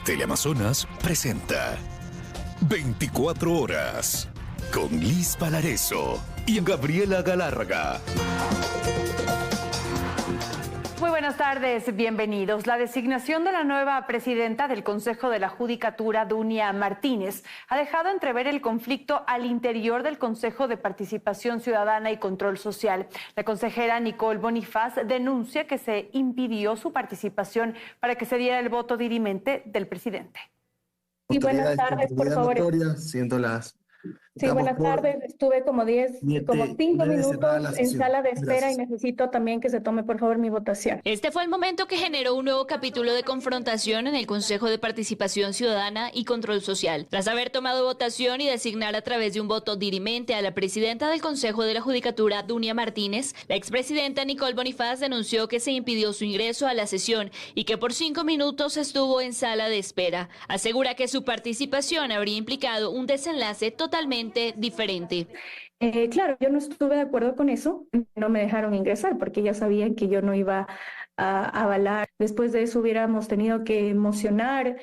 Teleamazonas presenta 24 horas con Liz Valareso y Gabriela Galárraga. Muy buenas tardes, bienvenidos. La designación de la nueva presidenta del Consejo de la Judicatura, Dunia Martínez, ha dejado entrever el conflicto al interior del Consejo de Participación Ciudadana y Control Social. La consejera Nicole Bonifaz denuncia que se impidió su participación para que se diera el voto dirimente del presidente. Sí, buenas tardes, por favor. Sí, buenas tardes. Estuve como 5 minutos en sala de espera y necesito también que se tome, por favor, mi votación. Este fue el momento que generó un nuevo capítulo de confrontación en el Consejo de Participación Ciudadana y Control Social. Tras haber tomado votación y designar a través de un voto dirimente a la presidenta del Consejo de la Judicatura, Dunia Martínez, la expresidenta Nicole Bonifaz denunció que se impidió su ingreso a la sesión y que por 5 minutos estuvo en sala de espera. Asegura que su participación habría implicado un desenlace totalmente diferente. Claro, yo no estuve de acuerdo con eso, no me dejaron ingresar porque ya sabían que yo no iba a avalar. Después de eso hubiéramos tenido que mocionar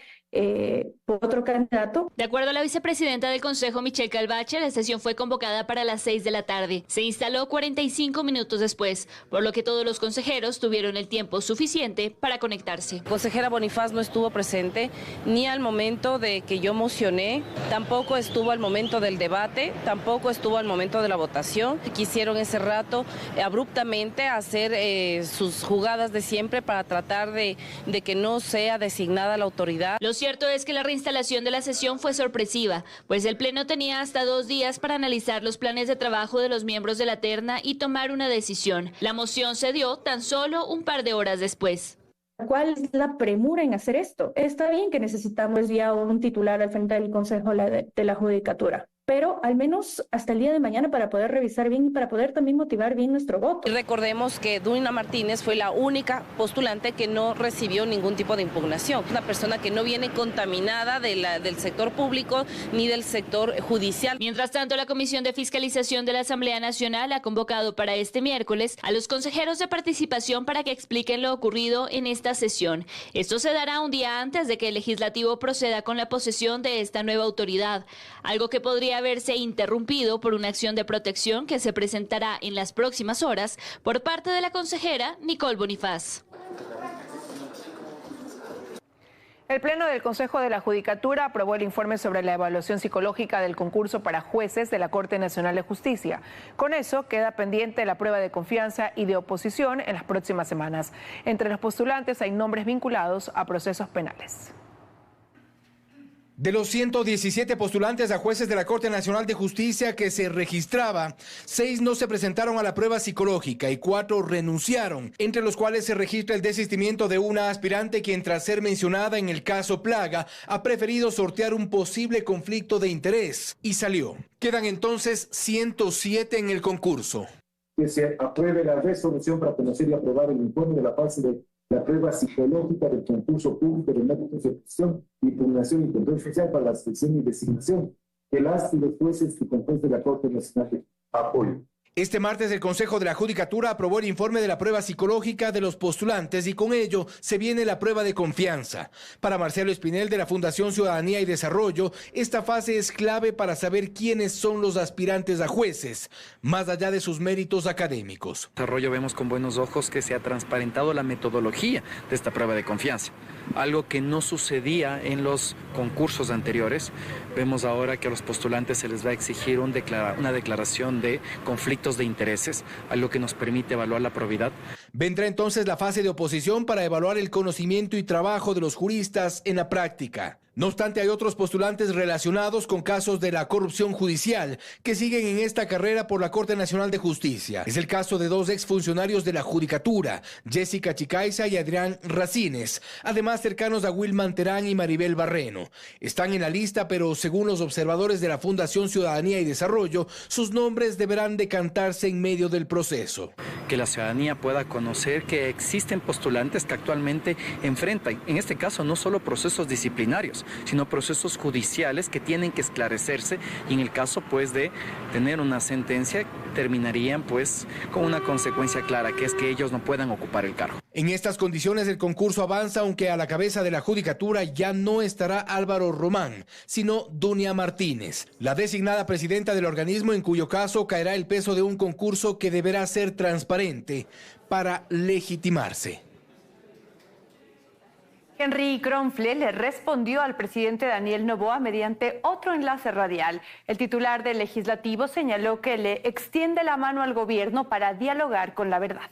por otro candidato. De acuerdo a la vicepresidenta del Consejo, Michelle Calvache, la sesión fue convocada para las 6 de la tarde. Se instaló 45 minutos después, por lo que todos los consejeros tuvieron el tiempo suficiente para conectarse. La consejera Bonifaz no estuvo presente ni al momento de que yo mocioné, tampoco estuvo al momento del debate, tampoco estuvo al momento de la votación. Quisieron ese rato abruptamente hacer sus jugadas de siempre para tratar de que no sea designada la autoridad. Lo cierto es que la reinstalación de la sesión fue sorpresiva, pues el Pleno tenía hasta 2 días para analizar los planes de trabajo de los miembros de la terna y tomar una decisión. La moción se dio tan solo un par de horas después. ¿Cuál es la premura en hacer esto? Está bien que necesitamos ya un titular al frente del Consejo de la Judicatura, pero al menos hasta el día de mañana para poder revisar bien y para poder también motivar bien nuestro voto. Recordemos que Dunia Martínez fue la única postulante que no recibió ningún tipo de impugnación. Una persona que no viene contaminada del sector público ni del sector judicial. Mientras tanto, la Comisión de Fiscalización de la Asamblea Nacional ha convocado para este miércoles a los consejeros de participación para que expliquen lo ocurrido en esta sesión. Esto se dará un día antes de que el legislativo proceda con la posesión de esta nueva autoridad, algo que podría haberse interrumpido por una acción de protección que se presentará en las próximas horas por parte de la consejera Nicole Bonifaz. El Pleno del Consejo de la Judicatura aprobó el informe sobre la evaluación psicológica del concurso para jueces de la Corte Nacional de Justicia. Con eso queda pendiente la prueba de confianza y de oposición en las próximas semanas. Entre los postulantes hay nombres vinculados a procesos penales. De los 117 postulantes a jueces de la Corte Nacional de Justicia que se registraba, 6 no se presentaron a la prueba psicológica y 4 renunciaron, entre los cuales se registra el desistimiento de una aspirante quien, tras ser mencionada en el caso Plaga, ha preferido sortear un posible conflicto de interés y salió. Quedan entonces 107 en el concurso. Que se apruebe la resolución para conocer y aprobar el informe de la fase de la prueba psicológica del concurso público de médicos de prisión, impugnación y control social para la selección y designación de las y los jueces que componen la Corte Nacional de Apoyo. Este martes el Consejo de la Judicatura aprobó el informe de la prueba psicológica de los postulantes y con ello se viene la prueba de confianza. Para Marcelo Espinel de la Fundación Ciudadanía y Desarrollo, esta fase es clave para saber quiénes son los aspirantes a jueces, más allá de sus méritos académicos. Desarrollo vemos con buenos ojos que se ha transparentado la metodología de esta prueba de confianza, algo que no sucedía en los concursos anteriores. Vemos ahora que a los postulantes se les va a exigir una declaración de conflictos de intereses, algo que nos permite evaluar la probidad. Vendrá entonces la fase de oposición para evaluar el conocimiento y trabajo de los juristas en la práctica. No obstante, hay otros postulantes relacionados con casos de la corrupción judicial que siguen en esta carrera por la Corte Nacional de Justicia. Es el caso de 2 exfuncionarios de la Judicatura, Jessica Chicaiza y Adrián Racines, además cercanos a Wilman Terán y Maribel Barreno. Están en la lista, pero según los observadores de la Fundación Ciudadanía y Desarrollo, sus nombres deberán decantarse en medio del proceso. Que la ciudadanía pueda conocer que existen postulantes que actualmente enfrentan, en este caso, no solo procesos disciplinarios, administrativos, sino procesos judiciales que tienen que esclarecerse y en el caso pues de tener una sentencia terminarían pues con una consecuencia clara, que es que ellos no puedan ocupar el cargo. En estas condiciones el concurso avanza, aunque a la cabeza de la judicatura ya no estará Álvaro Román, sino Dunia Martínez, la designada presidenta del organismo, en cuyo caso caerá el peso de un concurso que deberá ser transparente para legitimarse. Henry Kronfle le respondió al presidente Daniel Noboa mediante otro enlace radial. El titular del Legislativo señaló que le extiende la mano al gobierno para dialogar con la verdad.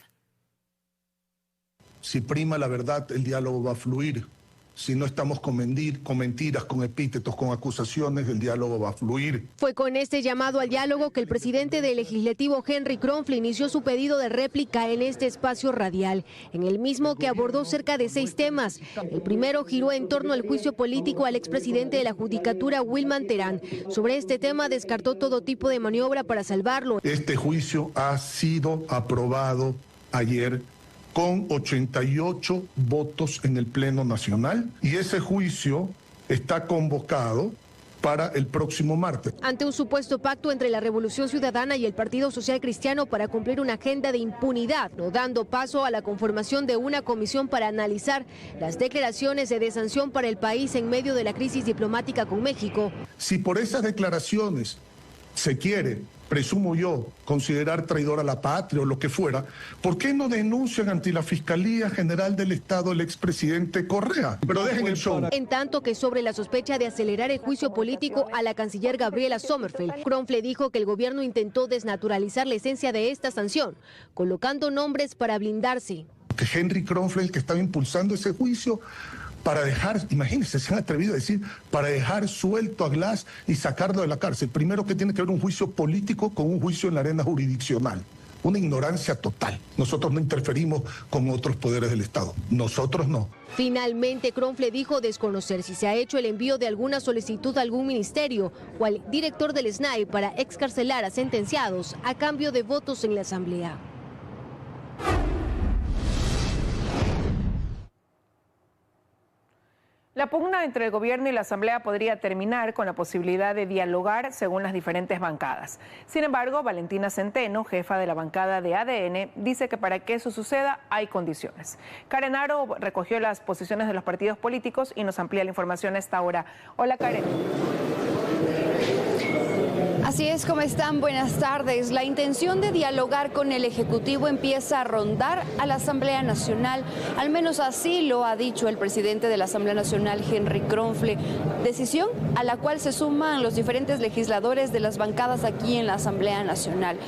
Si prima la verdad, el diálogo va a fluir. Si no estamos con mentiras, con epítetos, con acusaciones, el diálogo va a fluir. Fue con este llamado al diálogo que el presidente del Legislativo, Henry Kronfle, inició su pedido de réplica en este espacio radial, en el mismo que abordó cerca de 6 temas. El primero giró en torno al juicio político al expresidente de la Judicatura, Wilman Terán. Sobre este tema descartó todo tipo de maniobra para salvarlo. Este juicio ha sido aprobado ayer con 88 votos en el Pleno Nacional, y ese juicio está convocado para el próximo martes. Ante un supuesto pacto entre la Revolución Ciudadana y el Partido Social Cristiano para cumplir una agenda de impunidad, no dando paso a la conformación de una comisión para analizar las declaraciones de desanción para el país en medio de la crisis diplomática con México. Si por esas declaraciones se quiere, presumo yo, considerar traidor a la patria o lo que fuera, ¿por qué no denuncian ante la Fiscalía General del Estado el expresidente Correa? Pero dejen el show. En tanto que sobre la sospecha de acelerar el juicio político a la canciller Gabriela Sommerfeld, Kronfle dijo que el gobierno intentó desnaturalizar la esencia de esta sanción, colocando nombres para blindarse. Que Henry Kronfle, el que estaba impulsando ese juicio, para dejar, imagínense, se han atrevido a decir, para dejar suelto a Glass y sacarlo de la cárcel. Primero, que tiene que ver un juicio político con un juicio en la arena jurisdiccional. Una ignorancia total. Nosotros no interferimos con otros poderes del Estado. Nosotros no. Finalmente, Kronfle dijo desconocer si se ha hecho el envío de alguna solicitud a algún ministerio o al director del SNAI para excarcelar a sentenciados a cambio de votos en la Asamblea. La pugna entre el gobierno y la Asamblea podría terminar con la posibilidad de dialogar según las diferentes bancadas. Sin embargo, Valentina Centeno, jefa de la bancada de ADN, dice que para que eso suceda hay condiciones. Karen Aro recogió las posiciones de los partidos políticos y nos amplía la información a esta hora. Hola, Karen. Así es, ¿cómo están? Buenas tardes. La intención de dialogar con el Ejecutivo empieza a rondar a la Asamblea Nacional. Al menos así lo ha dicho el presidente de la Asamblea Nacional, Henry Kronfle. Decisión a la cual se suman los diferentes legisladores de las bancadas aquí en la Asamblea Nacional.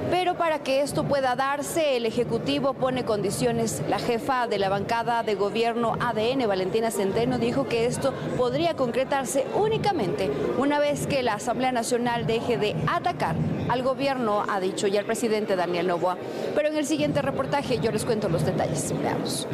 Pero para que esto pueda darse, el Ejecutivo pone condiciones. La jefa de la bancada de gobierno ADN, Valentina Centeno, dijo que esto podría concretarse únicamente una vez que la Asamblea Nacional deje de atacar al gobierno, ha dicho ya el presidente Daniel Noboa. Pero en el siguiente reportaje yo les cuento los detalles. Veamos.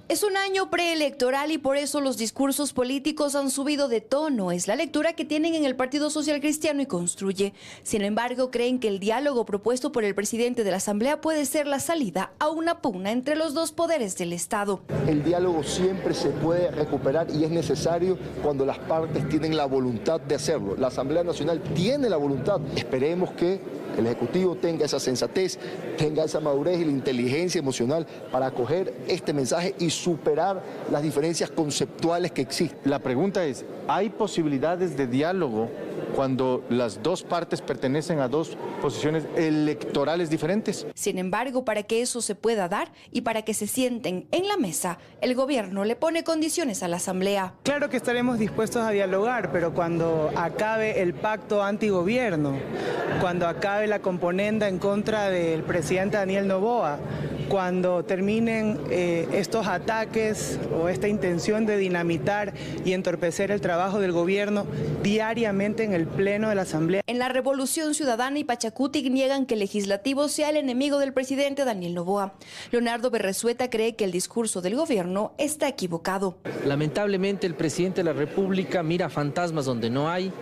Es un año preelectoral y por eso los discursos políticos han subido de tono. Es la lectura que tienen en el Partido Social Cristiano y Construye. Sin embargo, creen que el diálogo propuesto por el presidente de la Asamblea puede ser la salida a una pugna entre los dos poderes del Estado. El diálogo siempre se puede recuperar y es necesario cuando las partes tienen la voluntad de hacerlo. La Asamblea Nacional tiene la voluntad. Esperemos que el Ejecutivo tenga esa sensatez, tenga esa madurez y la inteligencia emocional para acoger este mensaje y superar las diferencias conceptuales que existen. La pregunta es, ¿hay posibilidades de diálogo cuando las dos partes pertenecen a dos posiciones electorales diferentes? Sin embargo, para que eso se pueda dar y para que se sienten en la mesa, el gobierno le pone condiciones a la Asamblea. Claro que estaremos dispuestos a dialogar, pero cuando acabe el pacto antigobierno, cuando acabe la componenda en contra del presidente Daniel Noboa, cuando terminen estos ataques o esta intención de dinamitar y entorpecer el trabajo del gobierno diariamente en el Pleno de la Asamblea. En la Revolución Ciudadana y Pachacutic niegan que el legislativo sea el enemigo del presidente Daniel Noboa. Leonardo Berresueta cree que el discurso del gobierno está equivocado. Lamentablemente el presidente de la República mira fantasmas donde no hay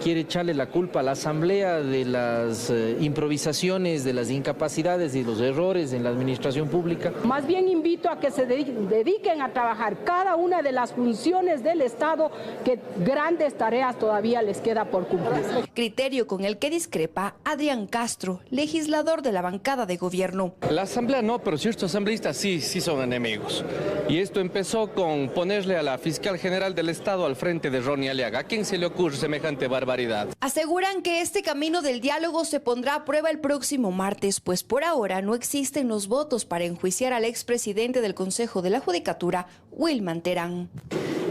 quiere echarle la culpa a la Asamblea de las improvisaciones, de las incapacidades y los errores en la administración pública. Más bien invito a que se dediquen a trabajar cada una de las funciones del Estado, que grandes tareas todavía les queda por cumplir. Criterio con el que discrepa Adrián Castro, legislador de la bancada de gobierno. La Asamblea no, pero ciertos asambleístas sí son enemigos. Y esto empezó con ponerle a la fiscal general del Estado al frente de Ronnie Aliaga. ¿A quién se le ocurre semejante barbaridad? Aseguran que este camino del diálogo se pondrá a prueba el próximo martes, pues por ahora no existen los votos para enjuiciar al expresidente del Consejo de la Judicatura, Wilman Terán.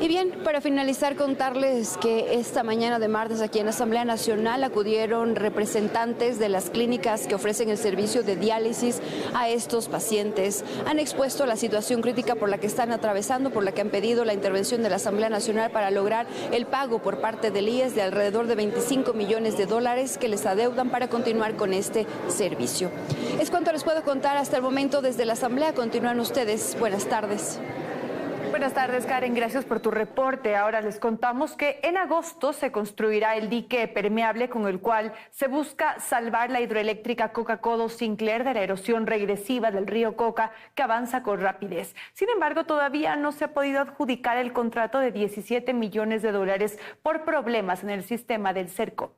Y bien, para finalizar, contarles que esta mañana de martes aquí en la Asamblea Nacional acudieron representantes de las clínicas que ofrecen el servicio de diálisis a estos pacientes. Han expuesto la situación crítica por la que están atravesando, por la que han pedido la intervención de la Asamblea Nacional para lograr el pago por parte del IES de alrededor de 25 millones de dólares que les adeudan para continuar con este servicio. Es cuanto les puedo contar hasta el momento desde la Asamblea. Continúan ustedes. Buenas tardes. Buenas tardes, Karen. Gracias por tu reporte. Ahora les contamos que en agosto se construirá el dique permeable con el cual se busca salvar la hidroeléctrica Coca-Codo-Sinclair de la erosión regresiva del río Coca, que avanza con rapidez. Sin embargo, todavía no se ha podido adjudicar el contrato de 17 millones de dólares por problemas en el sistema del CERCOP.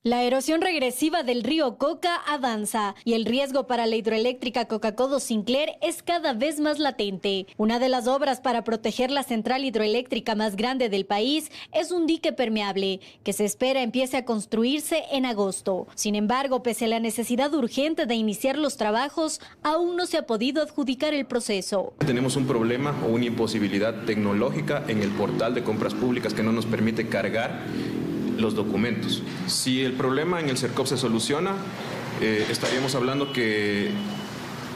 La erosión regresiva del río Coca avanza y el riesgo para la hidroeléctrica Coca-Codo-Sinclair es cada vez más latente. Una de las obras para proteger la central hidroeléctrica más grande del país es un dique permeable que se espera empiece a construirse en agosto. Sin embargo, pese a la necesidad urgente de iniciar los trabajos, aún no se ha podido adjudicar el proceso. Tenemos un problema o una imposibilidad tecnológica en el portal de compras públicas que no nos permite cargar los documentos. Si el problema en el CERCOP se soluciona, estaríamos hablando que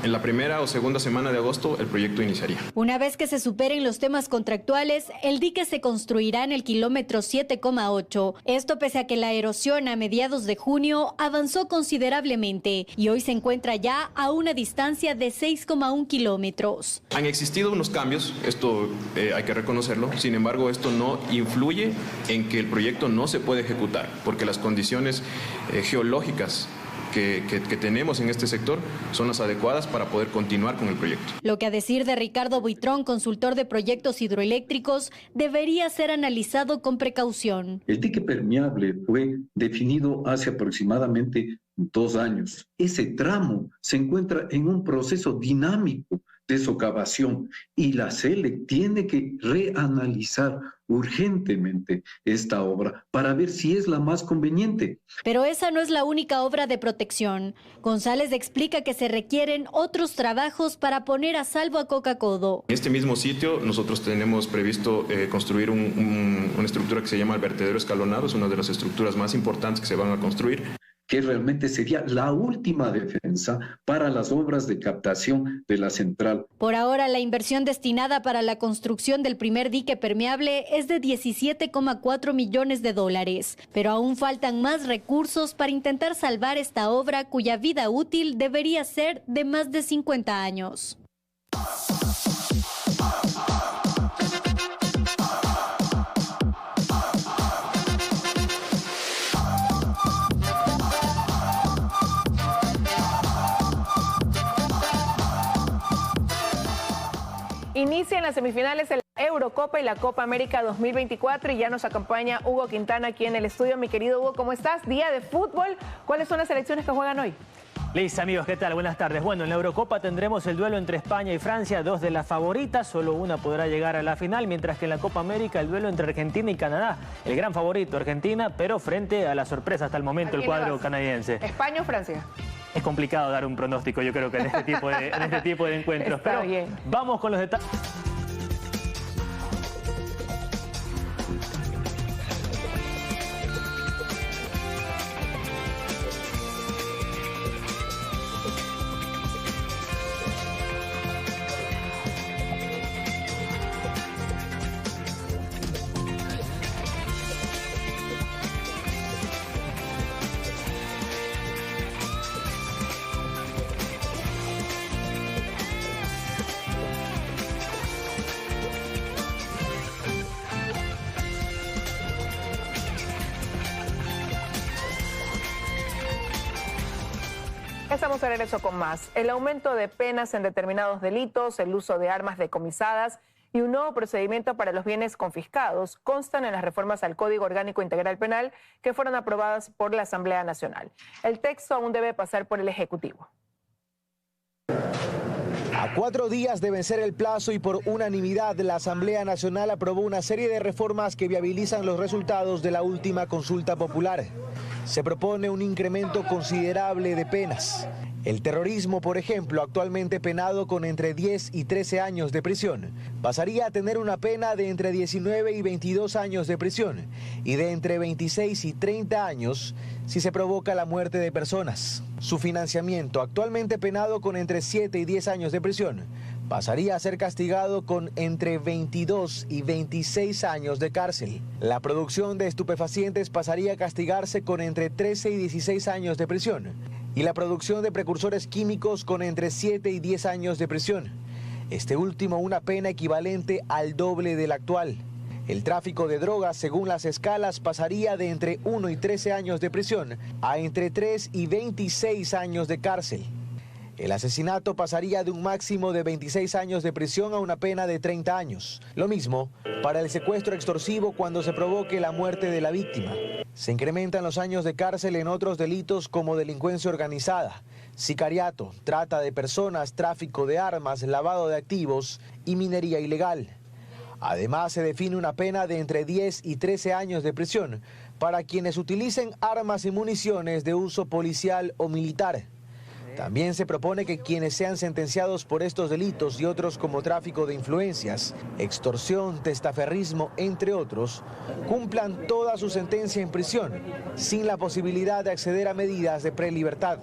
en la primera o segunda semana de agosto el proyecto iniciaría. Una vez que se superen los temas contractuales, el dique se construirá en el kilómetro 7,8. Esto pese a que la erosión a mediados de junio avanzó considerablemente y hoy se encuentra ya a una distancia de 6,1 kilómetros. Han existido unos cambios, esto hay que reconocerlo, sin embargo esto no influye en que el proyecto no se puede ejecutar, porque las condiciones geológicas que tenemos en este sector son las adecuadas para poder continuar con el proyecto. Lo que a decir de Ricardo Buitrón, consultor de proyectos hidroeléctricos, debería ser analizado con precaución. El dique permeable fue definido hace aproximadamente 2 años. Ese tramo se encuentra en un proceso dinámico de socavación y la CELEC tiene que reanalizar urgentemente esta obra para ver si es la más conveniente. Pero esa no es la única obra de protección. González explica que se requieren otros trabajos para poner a salvo a Coca-Codo. En este mismo sitio nosotros tenemos previsto construir una estructura que se llama el vertedero escalonado, es una de las estructuras más importantes que se van a construir, que realmente sería la última defensa para las obras de captación de la central. Por ahora, la inversión destinada para la construcción del primer dique permeable es de 17,4 millones de dólares, pero aún faltan más recursos para intentar salvar esta obra cuya vida útil debería ser de más de 50 años. Inician las semifinales de la Eurocopa y la Copa América 2024 y ya nos acompaña Hugo Quintana aquí en el estudio. Mi querido Hugo, ¿cómo estás? Día de fútbol. ¿Cuáles son las selecciones que juegan hoy? Liz, amigos, ¿qué tal? Buenas tardes. Bueno, en la Eurocopa tendremos el duelo entre España y Francia, 2 de las favoritas, solo una podrá llegar a la final, mientras que en la Copa América el duelo entre Argentina y Canadá. El gran favorito, Argentina, pero frente a la sorpresa hasta el momento, el cuadro canadiense. ¿España o Francia? Es complicado dar un pronóstico, yo creo que en este tipo de encuentros. Está pero bien. Vamos con los detalles. Estamos de regreso con más. El aumento de penas en determinados delitos, el uso de armas decomisadas y un nuevo procedimiento para los bienes confiscados constan en las reformas al Código Orgánico Integral Penal que fueron aprobadas por la Asamblea Nacional. El texto aún debe pasar por el Ejecutivo. A 4 días de vencer el plazo y por unanimidad, la Asamblea Nacional aprobó una serie de reformas que viabilizan los resultados de la última consulta popular. Se propone un incremento considerable de penas. El terrorismo, por ejemplo, actualmente penado con entre 10 y 13 años de prisión, pasaría a tener una pena de entre 19 y 22 años de prisión y de entre 26 y 30 años si se provoca la muerte de personas. Su financiamiento, actualmente penado con entre 7 y 10 años de prisión, pasaría a ser castigado con entre 22 y 26 años de cárcel. La producción de estupefacientes pasaría a castigarse con entre 13 y 16 años de prisión. Y la producción de precursores químicos con entre 7 y 10 años de prisión. Este último una pena equivalente al doble del actual. El tráfico de drogas, según las escalas, pasaría de entre 1 y 13 años de prisión a entre 3 y 26 años de cárcel. El asesinato pasaría de un máximo de 26 años de prisión a una pena de 30 años. Lo mismo para el secuestro extorsivo cuando se provoque la muerte de la víctima. Se incrementan los años de cárcel en otros delitos como delincuencia organizada, sicariato, trata de personas, tráfico de armas, lavado de activos y minería ilegal. Además, se define una pena de entre 10 y 13 años de prisión para quienes utilicen armas y municiones de uso policial o militar. También se propone que quienes sean sentenciados por estos delitos y otros como tráfico de influencias, extorsión, testaferrismo, entre otros, cumplan toda su sentencia en prisión, sin la posibilidad de acceder a medidas de prelibertad.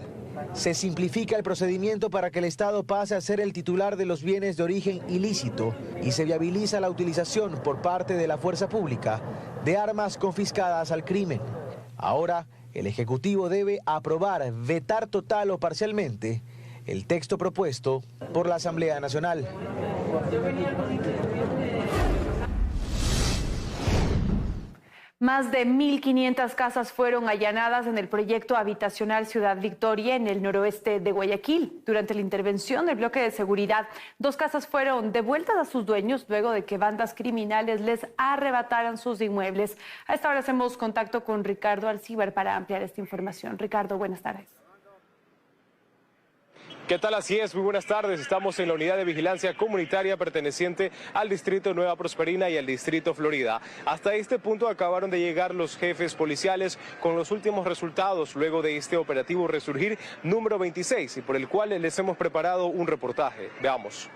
Se simplifica el procedimiento para que el Estado pase a ser el titular de los bienes de origen ilícito y se viabiliza la utilización por parte de la fuerza pública de armas confiscadas al crimen. Ahora, el Ejecutivo debe aprobar, vetar total o parcialmente el texto propuesto por la Asamblea Nacional. Más de 1.500 casas fueron allanadas en el proyecto habitacional Ciudad Victoria en el noroeste de Guayaquil. Durante la intervención del bloque de seguridad, 2 casas fueron devueltas a sus dueños luego de que bandas criminales les arrebataran sus inmuebles. A esta hora hacemos contacto con Ricardo Alcíbar para ampliar esta información. Ricardo, buenas tardes. ¿Qué tal? Así es, muy buenas tardes. Estamos en la unidad de vigilancia comunitaria perteneciente al distrito Nueva Prosperina y al distrito Florida. Hasta este punto acabaron de llegar los jefes policiales con los últimos resultados luego de este operativo Resurgir número 26 y por el cual les hemos preparado un reportaje. Veamos.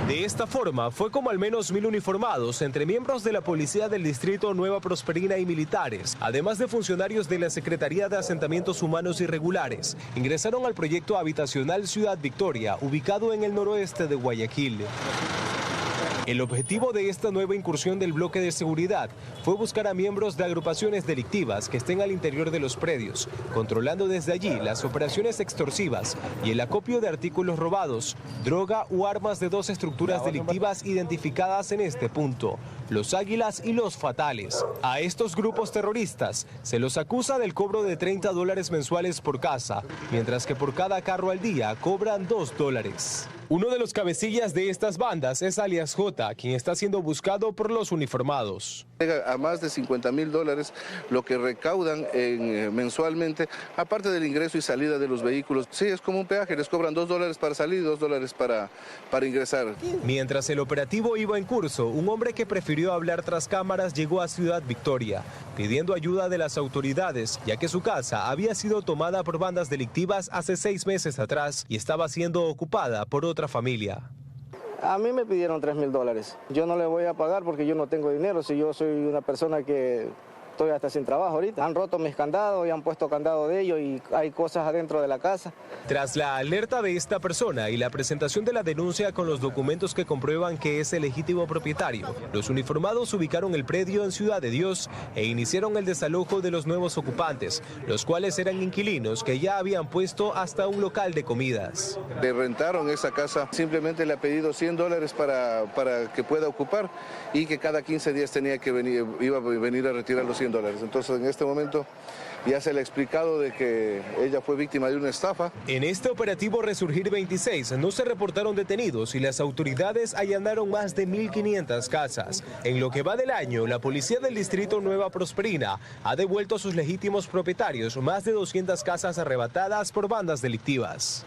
De esta forma, fue como al menos 1.000 uniformados, entre miembros de la Policía del Distrito Nueva Prosperina y militares, además de funcionarios de la Secretaría de Asentamientos Humanos Irregulares, ingresaron al proyecto habitacional Ciudad Victoria, ubicado en el noroeste de Guayaquil. El objetivo de esta nueva incursión del bloque de seguridad fue buscar a miembros de agrupaciones delictivas que estén al interior de los predios, controlando desde allí las operaciones extorsivas y el acopio de artículos robados, droga u armas de 2 estructuras delictivas identificadas en este punto, los Águilas y los Fatales. A estos grupos terroristas se los acusa del cobro de $30 mensuales por casa, mientras que por cada carro al día cobran $2. Uno de los cabecillas de estas bandas es alias J, quien está siendo buscado por los uniformados. A más de $50.000 lo que recaudan mensualmente, aparte del ingreso y salida de los vehículos. Sí, es como un peaje, les cobran $2 para salir y $2 para ingresar. Mientras el operativo iba en curso, un hombre que prefirió hablar tras cámaras llegó a Ciudad Victoria, pidiendo ayuda de las autoridades, ya que su casa había sido tomada por bandas delictivas hace 6 meses atrás y estaba siendo ocupada por otra familia. A mí me pidieron $3.000. Yo no le voy a pagar porque yo no tengo dinero, si yo soy una persona que estoy hasta sin trabajo ahorita. Han roto mis candados y han puesto candado de ellos y hay cosas adentro de la casa. Tras la alerta de esta persona y la presentación de la denuncia con los documentos que comprueban que es el legítimo propietario, los uniformados ubicaron el predio en Ciudad de Dios e iniciaron el desalojo de los nuevos ocupantes, los cuales eran inquilinos que ya habían puesto hasta un local de comidas. Le rentaron esa casa, simplemente le ha pedido $100 para que pueda ocupar y que cada 15 días iba a venir a retirar los $100. Entonces en este momento ya se le ha explicado de que ella fue víctima de una estafa. En este operativo Resurgir 26 no se reportaron detenidos y las autoridades allanaron más de 1.500 casas. En lo que va del año, la policía del distrito Nueva Prosperina ha devuelto a sus legítimos propietarios más de 200 casas arrebatadas por bandas delictivas.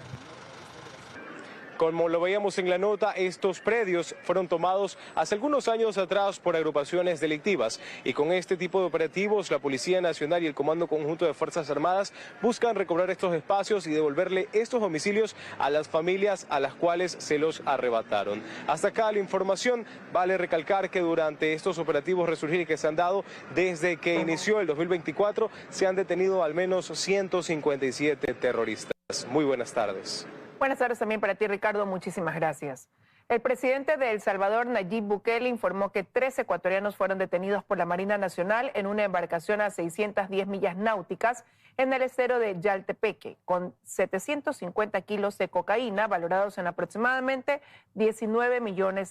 Como lo veíamos en la nota, estos predios fueron tomados hace algunos años atrás por agrupaciones delictivas y con este tipo de operativos la Policía Nacional y el Comando Conjunto de Fuerzas Armadas buscan recobrar estos espacios y devolverle estos domicilios a las familias a las cuales se los arrebataron. Hasta acá la información. Vale recalcar que durante estos operativos Resurgir que se han dado desde que inició el 2024 se han detenido al menos 157 terroristas. Muy buenas tardes. Buenas tardes también para ti, Ricardo. Muchísimas gracias. El presidente de El Salvador, Nayib Bukele, informó que 3 ecuatorianos fueron detenidos por la Marina Nacional en una embarcación a 610 millas náuticas en el estero de Yaltepeque, con 750 kilos de cocaína valorados en aproximadamente $19 millones.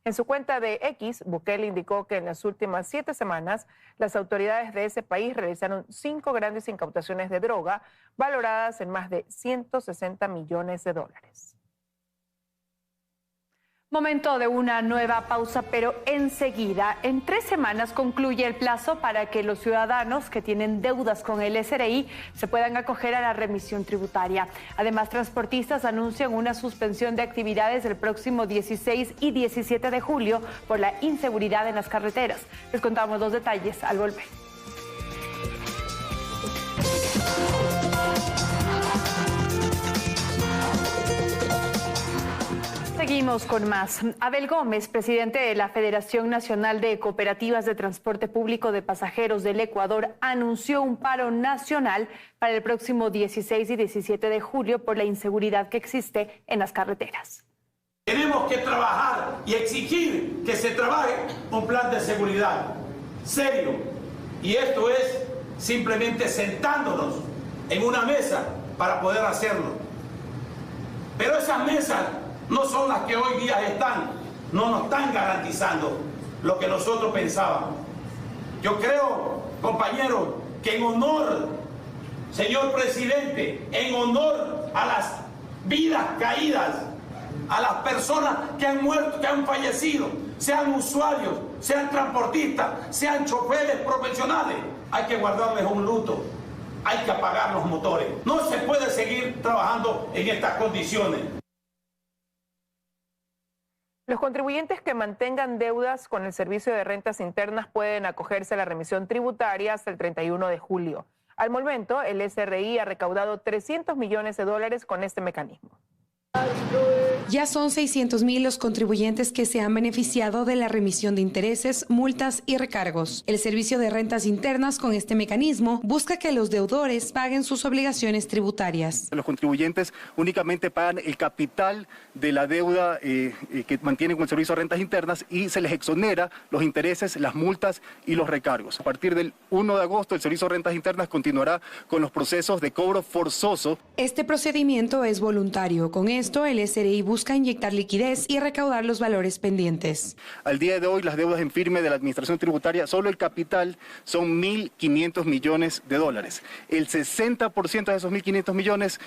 En su cuenta de X, Bukele indicó que en las últimas 7 semanas las autoridades de ese país realizaron 5 grandes incautaciones de droga valoradas en más de $160 millones. Momento de una nueva pausa, pero enseguida, en 3 semanas concluye el plazo para que los ciudadanos que tienen deudas con el SRI se puedan acoger a la remisión tributaria. Además, transportistas anuncian una suspensión de actividades el próximo 16 y 17 de julio por la inseguridad en las carreteras. Les contamos los detalles al volver. Seguimos con más. Abel Gómez, presidente de la Federación Nacional de Cooperativas de Transporte Público de Pasajeros del Ecuador, anunció un paro nacional para el próximo 16 y 17 de julio por la inseguridad que existe en las carreteras. Tenemos que trabajar y exigir que se trabaje un plan de seguridad serio. Y esto es simplemente sentándonos en una mesa para poder hacerlo. Pero esas mesas no son las que hoy día no nos están garantizando lo que nosotros pensábamos. Yo creo, compañeros, que en honor, señor presidente, en honor a las vidas caídas, a las personas que han muerto, que han fallecido, sean usuarios, sean transportistas, sean choferes profesionales, hay que guardarles un luto, hay que apagar los motores. No se puede seguir trabajando en estas condiciones. Los contribuyentes que mantengan deudas con el Servicio de Rentas Internas pueden acogerse a la remisión tributaria hasta el 31 de julio. Al momento, el SRI ha recaudado $300 millones con este mecanismo. Ya son 600,000 los contribuyentes que se han beneficiado de la remisión de intereses, multas y recargos. El Servicio de Rentas Internas con este mecanismo busca que los deudores paguen sus obligaciones tributarias. Los contribuyentes únicamente pagan el capital de la deuda que mantienen con el Servicio de Rentas Internas y se les exonera los intereses, las multas y los recargos. A partir del 1 de agosto, el Servicio de Rentas Internas continuará con los procesos de cobro forzoso. Este procedimiento es voluntario. Con esto, el SRI busca inyectar liquidez y recaudar los valores pendientes. Al día de hoy, las deudas en firme de la Administración Tributaria, solo el capital son $1.500 millones. El 60% de esos 1.500 millones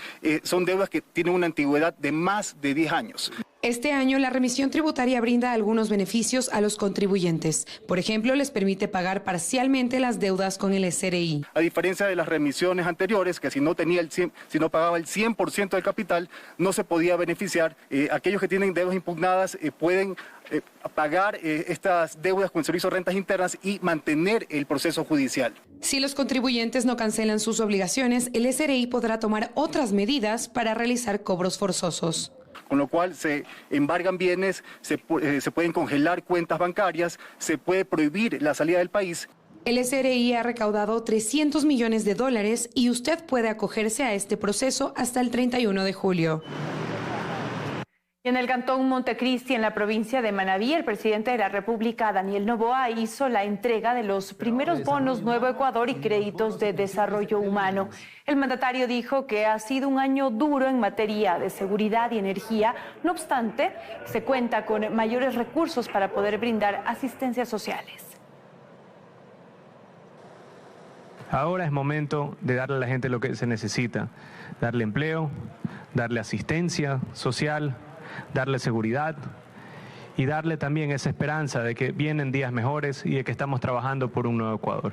son deudas que tienen una antigüedad de más de 10 años. Este año, la remisión tributaria brinda algunos beneficios a los contribuyentes. Por ejemplo, les permite pagar parcialmente las deudas con el SRI. A diferencia de las remisiones anteriores, que si no pagaba el 100% del capital, no se podía beneficiar. Aquellos que tienen deudas impugnadas pueden pagar estas deudas con el Servicio de Rentas Internas y mantener el proceso judicial. Si los contribuyentes no cancelan sus obligaciones, el SRI podrá tomar otras medidas para realizar cobros forzosos. Con lo cual se embargan bienes, se pueden congelar cuentas bancarias, se puede prohibir la salida del país. El SRI ha recaudado $300 millones y usted puede acogerse a este proceso hasta el 31 de julio. Y en el cantón Montecristi, en la provincia de Manabí, el presidente de la República, Daniel Noboa, hizo la entrega de los primeros bonos Nuevo Ecuador y créditos de desarrollo humano. El mandatario dijo que ha sido un año duro en materia de seguridad y energía. No obstante, se cuenta con mayores recursos para poder brindar asistencias sociales. Ahora es momento de darle a la gente lo que se necesita, darle empleo, darle asistencia social, darle seguridad y darle también esa esperanza de que vienen días mejores y de que estamos trabajando por un nuevo Ecuador.